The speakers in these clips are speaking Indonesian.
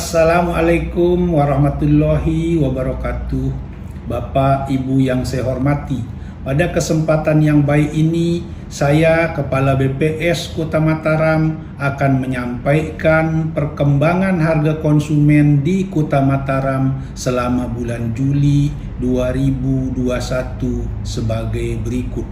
Assalamualaikum warahmatullahi wabarakatuh. Bapak, Ibu yang saya hormati, pada kesempatan yang baik ini saya, Kepala BPS Kota Mataram, akan menyampaikan perkembangan harga konsumen di Kota Mataram selama bulan Juli 2021 sebagai berikut.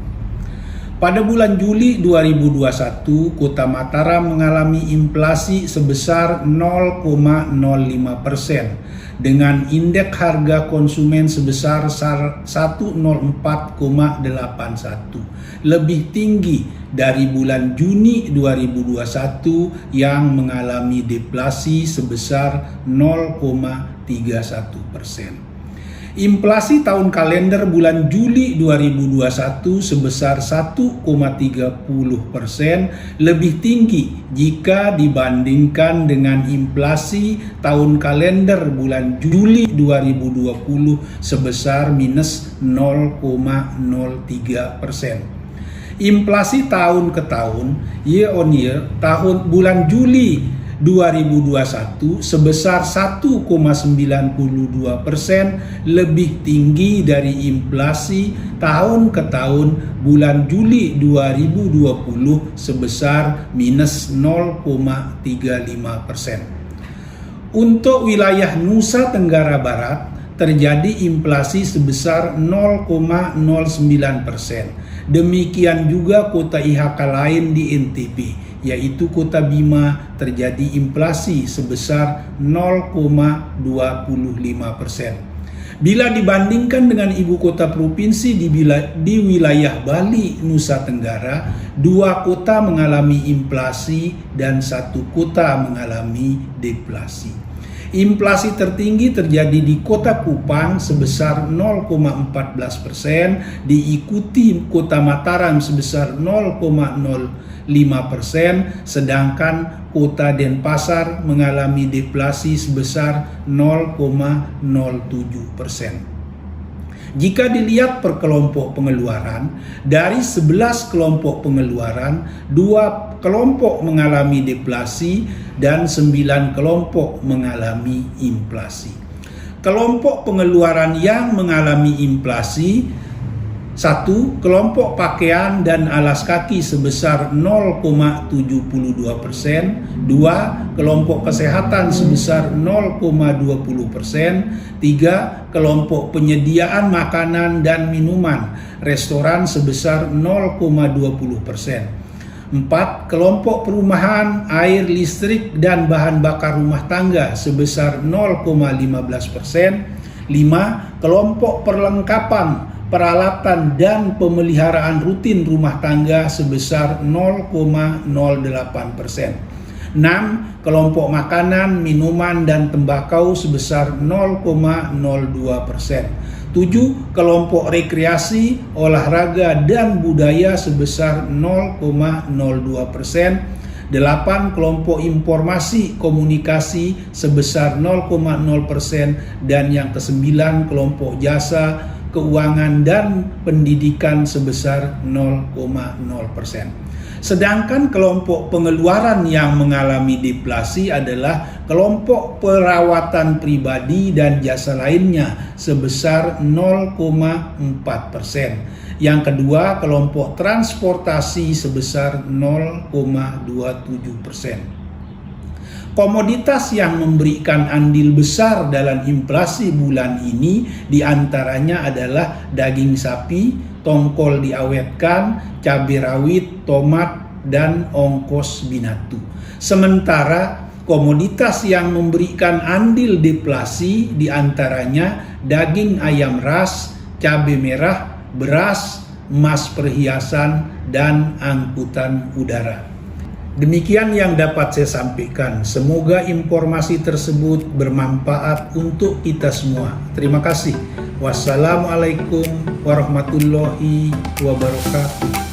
Pada bulan Juli 2021, Kota Mataram mengalami inflasi sebesar 0,05% dengan indeks harga konsumen sebesar 104,81, lebih tinggi dari bulan Juni 2021 yang mengalami deflasi sebesar 0,31%. Inflasi tahun kalender bulan Juli 2021 sebesar 1,30%, lebih tinggi jika dibandingkan dengan inflasi tahun kalender bulan Juli 2020 sebesar minus 0,03%. Inflasi tahun ke tahun, year on year, bulan Juli 2021 sebesar 1,92%, lebih tinggi dari inflasi tahun ke tahun bulan Juli 2020 sebesar minus 0,35%. Untuk wilayah Nusa Tenggara Barat terjadi inflasi sebesar 0,09%. Demikian juga kota IHK lain di NTB, yaitu Kota Bima, terjadi inflasi sebesar 0,25%. Bila dibandingkan dengan ibu kota provinsi di wilayah Bali, Nusa Tenggara, 2 kota mengalami inflasi dan 1 kota mengalami deflasi. Inflasi tertinggi terjadi di Kota Kupang sebesar 0,14%, diikuti Kota Mataram sebesar 0,05%, sedangkan Kota Denpasar mengalami deflasi sebesar 0,07%. Jika dilihat per kelompok pengeluaran, dari 11 kelompok pengeluaran, 2 kelompok mengalami deflasi dan 9 kelompok mengalami inflasi. Kelompok pengeluaran yang mengalami inflasi: 1. Kelompok pakaian dan alas kaki sebesar 0,72%. 2. Kelompok kesehatan sebesar 0,20%. 3. Kelompok penyediaan makanan dan minuman restoran sebesar 0,20%. 4. Kelompok perumahan, air, listrik, dan bahan bakar rumah tangga sebesar 0,15%. 5. Kelompok perlengkapan, peralatan dan pemeliharaan rutin rumah tangga sebesar 0,08%. 6. Kelompok makanan, minuman, dan tembakau sebesar 0,02%. 7. Kelompok rekreasi, olahraga, dan budaya sebesar 0,02%. 8. Kelompok informasi komunikasi sebesar 0,0%. Dan yang ke-9, kelompok jasa, keuangan, dan pendidikan sebesar 0,0%. Sedangkan kelompok pengeluaran yang mengalami deflasi adalah kelompok perawatan pribadi dan jasa lainnya sebesar 0,4%. Yang kedua, kelompok transportasi sebesar 0,27%. Komoditas yang memberikan andil besar dalam inflasi bulan ini diantaranya adalah daging sapi, tongkol diawetkan, cabai rawit, tomat, dan ongkos binatu. Sementara komoditas yang memberikan andil deflasi diantaranya daging ayam ras, cabai merah, beras, emas perhiasan, dan angkutan udara. Demikian yang dapat saya sampaikan. Semoga informasi tersebut bermanfaat untuk kita semua. Terima kasih. Wassalamualaikum warahmatullahi wabarakatuh.